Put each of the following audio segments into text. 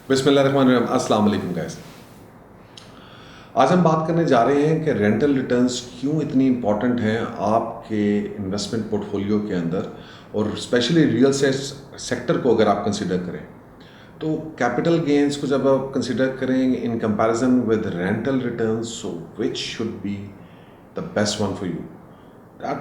बिस्मिल्लाहिर्रहमानिर्रहीम। अस्सलाम वालेकुम गाइस। आज हम बात करने जा रहे हैं कि रेंटल रिटर्न्स क्यों इतनी इंपॉर्टेंट हैं आपके इन्वेस्टमेंट पोर्टफोलियो के अंदर, और स्पेशली रियल एस्टेट सेक्टर को अगर आप कंसिडर करें तो कैपिटल गेन्स को जब आप कंसिडर करें in comparison with rental returns, so which should be the best one for you. That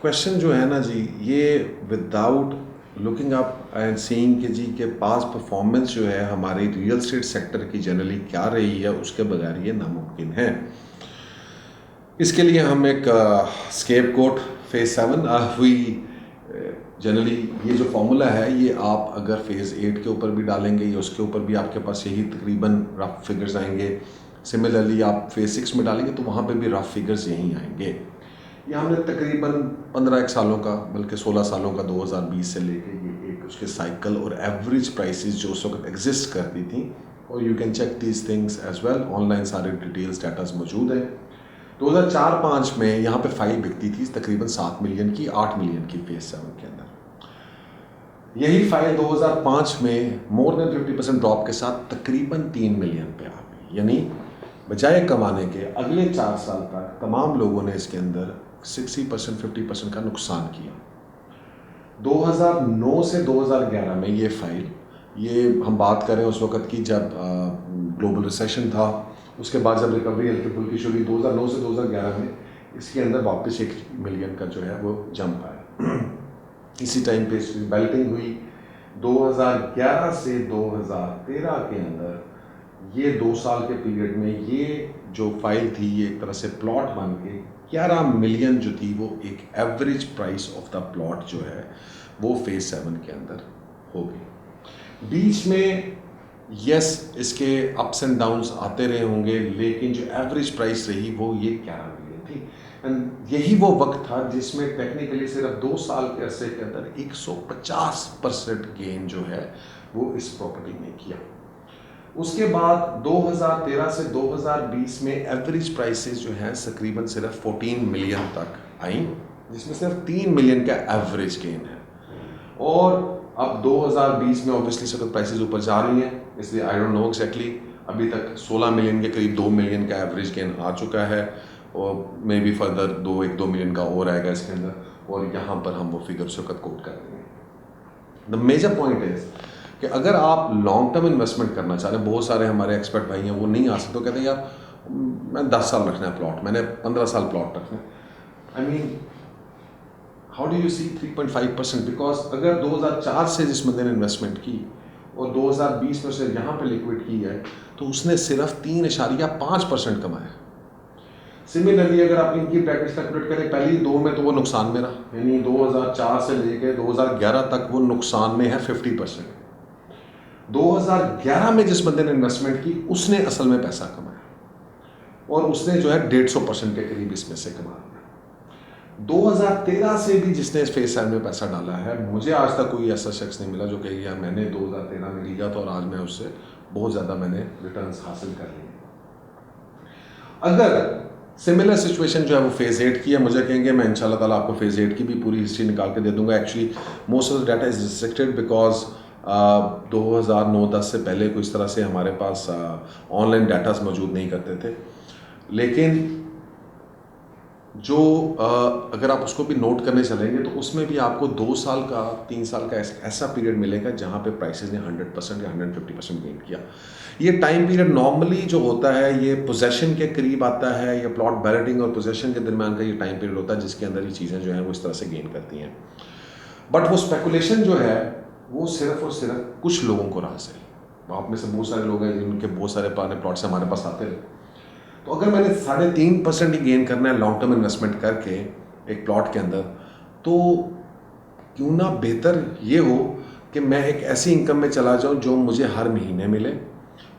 question जो है ना जी, ये without looking up and seeing कि जी के पास परफॉर्मेंस जो है हमारी रियल एस्टेट सेक्टर की जनरली क्या रही है, उसके बगैर ये नामुमकिन है। इसके लिए हम एक स्केप कोट फेज 7 हुई जनरली ये जो फॉर्मूला है, ये आप अगर फेज़ 8 के ऊपर भी डालेंगे या उसके ऊपर भी आपके पास यही तकरीबन रफ फिगर्स आएंगे। सिमिलरली आप फेज़ 6 में डालेंगे तो वहाँ पे भी रफ फिगर्स यहीं आएंगे। ये हमने तकरीबन 15 सालों का, बल्कि 16 सालों का 2020 से लेके ये एक उसके साइकिल और एवरेज प्राइसेस जो उस वक्त एग्जिस्ट करती थी, और you can check these things as well, online सारे डिटेल्स डाटास मौजूद हैं। 2004-5 में यहाँ पे फाइल बिकती थी तकरीबन 7 मिलियन की, 8 मिलियन की फेज 7 के अंदर। यही फाइल 2005 में मोर देन 50% ड्रॉप के साथ तकरीबन 3 मिलियन पे आ गई। यानी बजाय कमाने के अगले 4 साल तक तमाम लोगों ने इसके अंदर 60% 50% का नुकसान किया। 2009 से 2011 में ये फाइल, ये हम बात करें उस वक़्त की जब ग्लोबल रिसेशन था, उसके बाद जब रिकवरी हल्की फुल्की शुरू हुई 2009 से 2011 में, इसके अंदर वापस 1 मिलियन का जो है वो जंप आया। इसी टाइम पे बेल्टिंग हुई। 2011 से 2013 के अंदर ये 2 साल के पीरियड में ये जो फाइल थी, ये एक तरह से प्लॉट बन के 11 मिलियन जो थी वो एक average price of the plot जो है वो फेज 7 के अंदर हो गई। बीच में यस इसके अप्स एंड डाउन्स आते रहे होंगे, लेकिन जो एवरेज प्राइस रही वो ये 11 मिलियन थी। एंड यही वो वक्त था जिसमें टेक्निकली सिर्फ 2 साल के अरसे के अंदर 150% गेन जो है वो इस प्रॉपर्टी में किया। उसके बाद 2013 से 2020 में एवरेज प्राइसेस जो है तकरीबन सिर्फ 14 मिलियन तक आई, जिसमें सिर्फ 3 मिलियन का एवरेज गेन है। और अब 2020 में ऑब्वियसली सब प्राइसेस ऊपर जा रही हैं, इसलिए आई डोंट नो एग्जैक्टली, अभी तक 16 मिलियन के करीब 2 मिलियन का एवरेज गेन आ चुका है, और मे बी फर्दर 1-2 मिलियन का और आएगा इसके अंदर, और यहाँ पर हम वो फिगर उस वक्त कोट कर देंगे। द मेजर पॉइंट इज कि अगर आप लॉन्ग टर्म इन्वेस्टमेंट करना चाह रहे हैं, बहुत सारे हमारे एक्सपर्ट भाई हैं वो नहीं आ सकते, तो कहते हैं यार मैं 10 साल रखना है प्लॉट, मैंने 15 साल प्लॉट रखना है। I mean how do you see 3.5%? Because अगर 2004 से जिस बंदे ने इन्वेस्टमेंट की और 2020 में से यहाँ पे लिक्विड की है, तो उसने सिर्फ 3.5% कमाया। सिमिलरली अगर आप इनकी प्रैक्टिस कैलकुलेट करें पहली 2 में, तो वो नुकसान में रहा, यानी 2004 से लेकर 2011 तक वो नुकसान में है 50%। 2011 में जिस बंदे ने इन्वेस्टमेंट की उसने असल में पैसा कमाया, और उसने जो है 150% के करीब इसमें से कमाया। 2013 से भी जिसने इस फेज 7 में पैसा डाला है, मुझे आज तक कोई ऐसा शख्स नहीं मिला जो कहे यार मैंने 2013 में लिया था और आज मैं उससे बहुत ज़्यादा मैंने रिटर्न्स हासिल कर लिए। अगर सिमिलर सिचुएशन जो है वो फेज 8 की है, मुझे कहेंगे मैं इंशाल्लाह ताला आपको फेज 8 की भी पूरी हिस्ट्री निकाल के दे दूंगा। Actually most of the data is restricted because 2009-10 से पहले कोई इस तरह से हमारे पास ऑनलाइन डाटास मौजूद नहीं करते थे। लेकिन जो अगर आप उसको भी नोट करने चलेंगे तो उसमें भी आपको 2 साल का 3 साल का ऐसा पीरियड मिलेगा जहाँ पे प्राइसेस ने 100% या 150% गेन किया। ये टाइम पीरियड नॉर्मली जो होता है ये पोजेशन के करीब आता है, या प्लॉट बैलेटिंग और पोजेशन के दरमियान का ये टाइम पीरियड होता है जिसके अंदर ये चीज़ें जो हैं वो इस तरह से गेन करती हैं। बट वो स्पेकुलेशन जो है वो सिर्फ और सिर्फ कुछ लोगों को रास है। आप में से बहुत सारे लोग हैं जिनके बहुत सारे पुराने प्लॉट्स हमारे पास आते हैं। तो अगर मैंने 3.5% ही गेन करना है लॉन्ग टर्म इन्वेस्टमेंट करके एक प्लॉट के अंदर, तो क्यों ना बेहतर ये हो कि मैं एक ऐसी इनकम में चला जाऊं जो मुझे हर महीने मिले,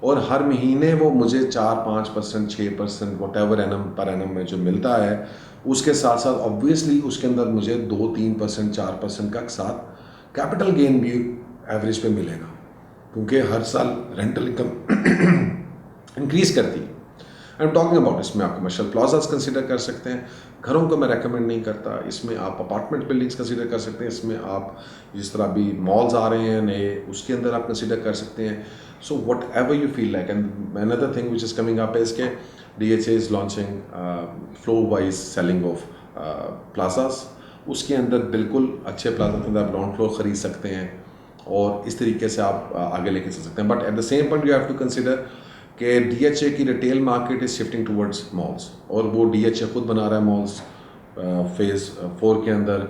और हर महीने वो मुझे 4-5%, 6% वॉटेवर एनम पर एनम में जो मिलता है, उसके साथ साथ ऑब्वियसली उसके अंदर मुझे 2-3%, 4% का साथ कैपिटल गेन भी एवरेज पे मिलेगा, क्योंकि हर साल रेंटल इनकम इंक्रीज करती है। आई एम टॉकिंग अबाउट, इसमें आप कमर्शियल प्लाजास कंसीडर कर सकते हैं, घरों को मैं रेकमेंड नहीं करता, इसमें आप अपार्टमेंट बिल्डिंग्स कंसीडर कर सकते हैं, इसमें आप जिस तरह अभी मॉल्स आ रहे हैं नए उसके अंदर आप कंसीडर कर सकते हैं. So whatever you feel like. And another thing which is coming up is के DHA is launching floor wise selling of plazas. उसके अंदर बिल्कुल अच्छे प्लाजा के अंदर आप ग्राउंड फ्लोर ख़रीद सकते हैं और इस तरीके से आप आगे लेके चल सकते हैं. But at the same point you have to consider कि DHA की retail market is shifting towards malls, और वो DHA खुद बना रहा है मॉल्स. फेज़ 4 के अंदर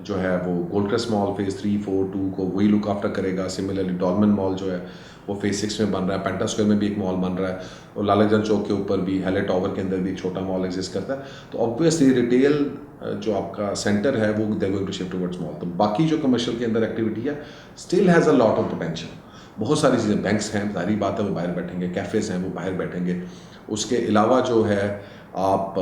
जो है वो गोल्ड क्रस्ट मॉल फेज़ 3, 4, 2 को वही लुक आफ्टर करेगा. सिमिलरली डॉलमेन मॉल जो है वो फेज़ 6 में बन रहा है. पेंटा स्क्वायर में भी एक मॉल बन रहा है, और लालकगंज चौक के ऊपर भी हेले टावर के अंदर भी एक छोटा मॉल एग्जिस्ट करता है. तो ऑब्वियसली रिटेल जो आपका सेंटर है वो they going to shift towards mall. तो बाकी जो कमर्शियल के अंदर एक्टिविटी है still has a lot of potential. बहुत सारी चीज़ें, बैंक्स हैं, सारी बात है, वो बाहर बैठेंगे, कैफ़ेज़ हैं वो बाहर बैठेंगे. उसके अलावा जो है आप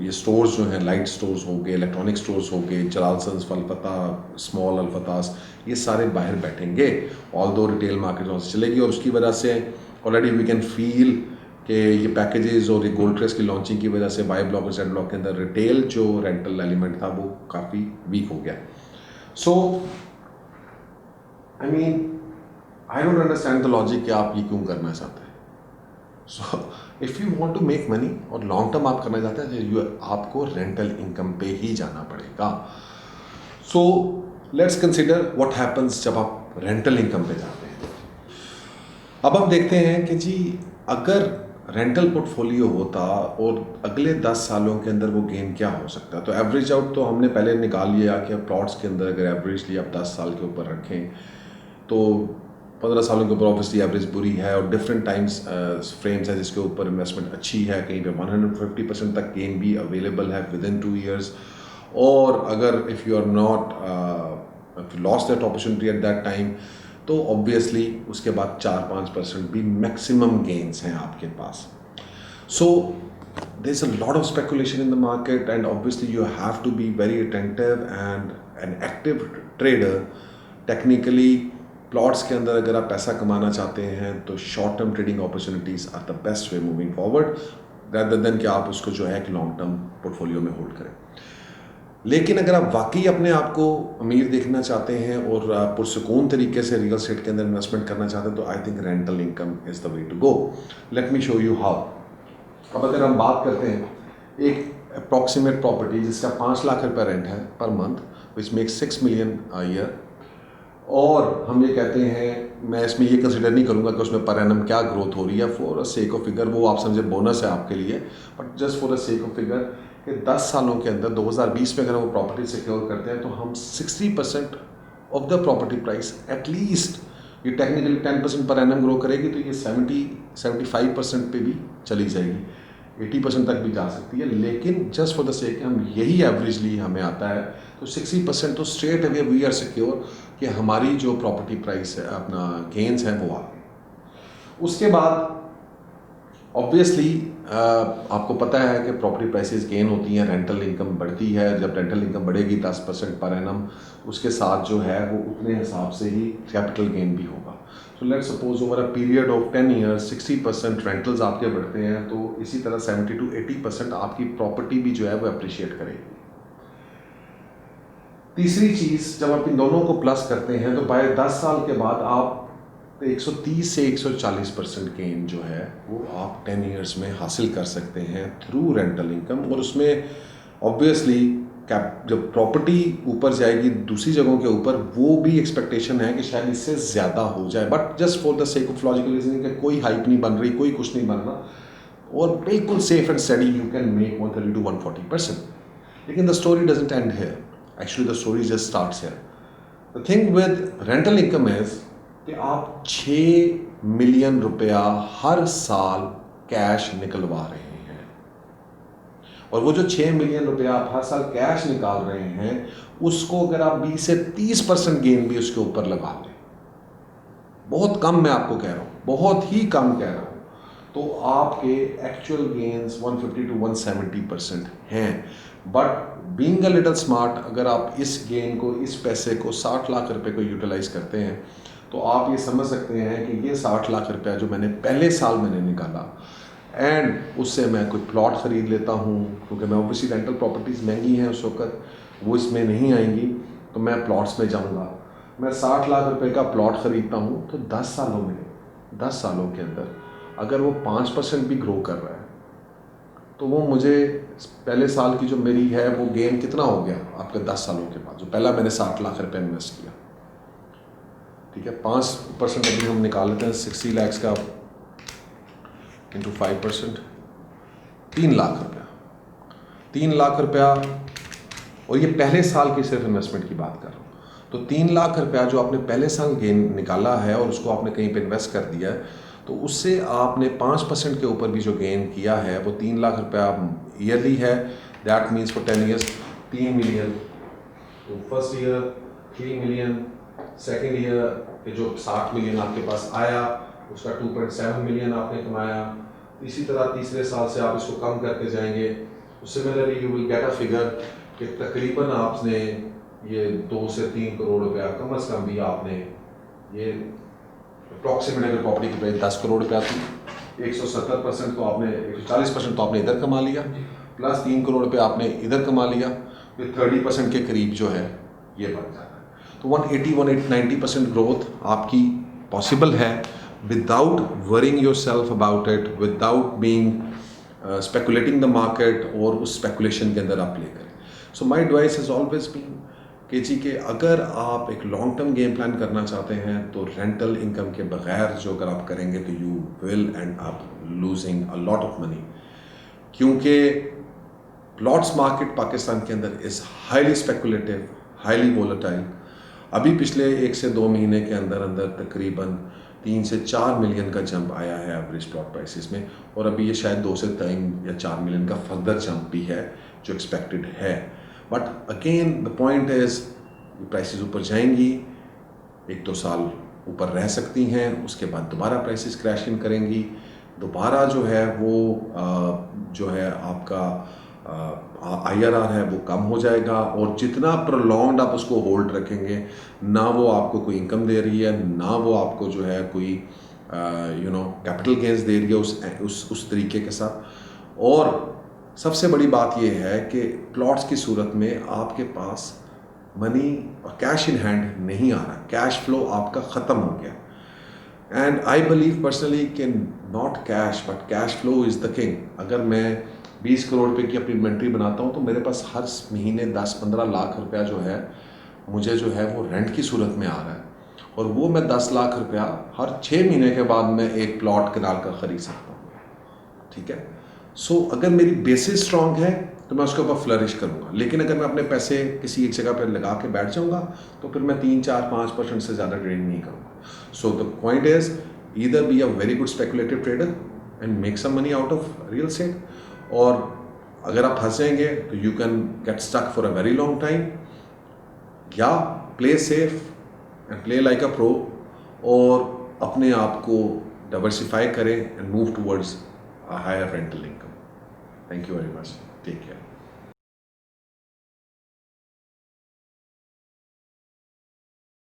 ये स्टोर्स जो हैं, लाइट स्टोर्स हो गए, इलेक्ट्रॉनिक स्टोर्स हो गए, जलालसंस, फलफता, स्मॉल अल्फतास, ये सारे बाहर बैठेंगे. ऑल दो रिटेल मार्केट वहाँ से चलेगी, और उसकी वजह से ऑलरेडी वी कैन फील कि ये पैकेजेस और ये गोल्ड क्रस्ट की लॉन्चिंग की वजह से वाई ब्लॉक और जेड ब्लॉक के अंदर रिटेल जो रेंटल एलिमेंट था वो काफ़ी वीक हो गया. So I mean I don't understand the logic कि आप ये क्यों करना चाहते हैं. So if you want to make money और लॉन्ग टर्म आप करना चाहते हैं तो आपको रेंटल इनकम पे ही जाना पड़ेगा. So let's consider what happens जब आप रेंटल इनकम पे जाते हैं. अब हम देखते हैं कि जी अगर रेंटल पोर्टफोलियो होता और अगले 10 सालों के अंदर वो गेन क्या हो सकता है. तो एवरेज आउट तो हमने पहले निकाल लिया कि प्लॉट्स के अंदर अगर एवरेजली आप 10 साल के ऊपर रखें तो 15 सालों के ऊपर ऑब्वियसली एवरेज बुरी है, और डिफरेंट टाइम्स फ्रेम्स है जिसके ऊपर इन्वेस्टमेंट अच्छी है. कहीं पे 150% तक गेन भी अवेलेबल है विद इन 2 years. और अगर if you are not lost that opportunity at that time तो ऑब्वियसली उसके बाद 4-5% भी मैक्सिमम गेन्स हैं आपके पास. So there is a lot of speculation in the market, and obviously you have to be very attentive and an active trader. Technically plots के अंदर अगर आप पैसा कमाना चाहते हैं तो short term trading opportunities are the best way moving forward, rather then कि आप उसको जो है कि लॉन्ग टर्म पोर्टफोलियो में होल्ड करें. लेकिन अगर आप वाकई अपने आप को अमीर देखना चाहते हैं और पुरसुकून तरीके से रियल एस्टेट के अंदर इन्वेस्टमेंट करना चाहते हैं तो I think rental income is the way to go. Let me show you how. अब अगर हम बात करते हैं एक अप्रॉक्सीमेट प्रॉपर्टी जिसका 5 लाख रुपये रेंट है per month, which makes 6 million a year, और हम ये कहते हैं, मैं इसमें ये कंसिडर नहीं करूँगा कि उसमें पर एनम क्या ग्रोथ हो रही है, for a sake of figure वो आप समझे बोनस है आपके लिए, but just for a sake of figure कि 10 सालों के अंदर 2020 में अगर वो प्रॉपर्टी सिक्योर करते हैं तो हम 60% of the property price at least, ये टेक्निकली 10% पर एनम ग्रो करेगी तो ये 70-75% पे भी चली जाएगी, 80% तक भी जा सकती है. लेकिन जस्ट फॉर द सेक हम यही एवरेजली हमें आता है तो 60% तो straight away we are secure कि हमारी जो प्रॉपर्टी प्राइस है, अपना गेन्स है वो आ गए. उसके बाद ऑब्वियसली आपको पता है कि प्रॉपर्टी प्राइसेस गेन होती हैं, रेंटल इनकम बढ़ती है. जब रेंटल इनकम बढ़ेगी 10% पर एनम, उसके साथ जो है वो उतने हिसाब से ही कैपिटल गेन भी होगा. So let's suppose over a period of 10 years 60% rentals आपके बढ़ते हैं, तो इसी तरह 70-80% आपकी प्रॉपर्टी भी जो है वो अप्रिशिएट करेगी. तीसरी चीज़, जब आप इन दोनों को प्लस करते हैं तो बाय 10 साल के बाद आप 130 से 140% गेन जो है वो आप 10 years में हासिल कर सकते हैं थ्रू रेंटल इनकम. और उसमें ऑब्वियसली जब प्रॉपर्टी ऊपर जाएगी दूसरी जगहों के ऊपर, वो भी एक्सपेक्टेशन है कि शायद इससे ज़्यादा हो जाए, but just for the sake of logical reasoning कि कोई हाइप नहीं बन रही, कोई कुछ नहीं बन रहा, और बिल्कुल safe and study you can make 130-140%. लेकिन the story doesn't and here. Actually, the story just starts here. The thing with rental income is कि आप 6 million रुपया हर साल कैश निकलवा रहे हैं, और वो जो 6 million रुपया आप हर साल कैश निकाल रहे हैं उसको अगर आप 20 से 30% गेन भी उसके ऊपर लगा लें, बहुत कम मैं आपको कह रहा हूँ, बहुत ही कम कह रहा हूँ, तो आपके एक्चुअल गेन्स 150-170% हैं. But being a little smart, अगर आप इस गेन को, इस पैसे को 60 लाख रुपए को यूटिलाइज करते हैं तो आप ये समझ सकते हैं कि ये 60 लाख रुपया जो मैंने पहले साल मैंने निकाला, एंड उससे मैं कोई प्लॉट ख़रीद लेता हूँ, क्योंकि मैं ऑब्वियसली रेंटल प्रॉपर्टीज़ महंगी हैं उस वक्त, वो इसमें नहीं आएंगी, तो मैं प्लॉट्स में जाऊँगा। मैं 60 लाख रुपए का प्लॉट ख़रीदता हूँ तो 10 सालों में, 10 सालों के अंदर अगर वो 5% भी ग्रो कर रहा है तो वो मुझे पहले साल की जो मेरी है वो गेन कितना हो गया आपके 10 सालों के बाद, जो पहला मैंने 60 लाख रुपए इन्वेस्ट किया, ठीक है, 5% अभी हम निकाल लेते हैं, 60 लैक्स का इंटू 5%, 3 लाख रुपया, 3 लाख रुपया, और ये पहले साल की सिर्फ इन्वेस्टमेंट की बात कर रहा हूँ। तो 3 लाख रुपया जो आपने पहले साल गेन निकाला है और उसको आपने कहीं पे इन्वेस्ट कर दिया है, तो उससे आपने 5% के ऊपर भी जो गेन किया है वो 3 लाख रुपया ईयरली है। That means for 10 years 3 million. तो first year 3 million, second year के जो 60 मिलियन आपके पास आया उसका 2.7 मिलियन आपने कमाया। इसी तरह तीसरे साल से आप इसको कम करते जाएंगे, similarly you will get a figure कि तकरीबन आपने ये 2 से 3 करोड़ रुपया कम अज़ कम भी आपने, ये अप्रॉक्सीमेट अगर प्रॉपर्टी की प्राइस 10 करोड़ रुपया थी, 170% तो आपने, 140% तो आपने इधर कमा लिया, प्लस 3 करोड़ रुपया आपने इधर कमा लिया, फिर 30% के करीब जो है ये बढ़ जाता है। तो 180-190% ग्रोथ आपकी पॉसिबल है without worrying your self about it, without being speculating the market और उस स्पेकुलेशन के अंदर आप प्ले करें। So my advice is always been कि अगर आप एक लॉन्ग टर्म गेम प्लान करना चाहते हैं तो रेंटल इनकम के बगैर जो अगर आप करेंगे तो you will and up losing a lot of money, क्योंकि प्लॉट्स मार्केट पाकिस्तान के अंदर is highly speculative, highly volatile. अभी पिछले 1 से 2 महीने के अंदर अंदर तकरीबन 3 से 4 मिलियन का जंप आया है एवरेज प्लॉट प्राइसेस में, और अभी ये शायद 2 से 3 या 4 मिलियन का फर्दर जंप भी है जो एक्सपेक्टेड है। But again the point is prices ऊपर जाएंगी, 1-2 साल ऊपर रह सकती हैं, उसके बाद दोबारा प्राइसेस क्रैश इन करेंगी, दोबारा जो है वो जो है आपका IRR है वो कम हो जाएगा, और जितना प्रोलॉन्ग्ड आप उसको होल्ड रखेंगे ना वो आपको कोई इनकम दे रही है, ना वो आपको जो है कोई कैपिटल गेंस दे रही है उस तरीके के साथ। और सबसे बड़ी बात यह है कि प्लॉट्स की सूरत में आपके पास मनी और कैश इन हैंड नहीं आ रहा, कैश फ्लो आपका ख़त्म हो गया। एंड आई बिलीव पर्सनली कि not cash but cash flow is the king. अगर मैं 20 करोड़ रुपए की अपनी इन्वेंट्री बनाता हूँ तो मेरे पास हर महीने 10-15 लाख रुपया जो है मुझे जो है वो रेंट की सूरत में आ रहा है, और वो मैं 10 लाख रुपया हर 6 महीने के बाद मैं एक प्लॉट कनाल का ख़रीद सकता हूँ, ठीक है। सो अगर मेरी बेसिस स्ट्रांग है तो मैं उसके ऊपर फ्लरिश करूँगा, लेकिन अगर मैं अपने पैसे किसी एक जगह पर लगा के बैठ जाऊँगा तो फिर मैं 3-4-5% से ज़्यादा ट्रेड नहीं करूँगा। So the point is either be a very good speculative trader and make some money out of real estate, और अगर आप फंस जाएंगे तो you can get stuck for a very long time, या play safe and play like a pro और अपने आप को डाइवर्सिफाई करें and move towards a higher rental income. Thank you very much. Take care.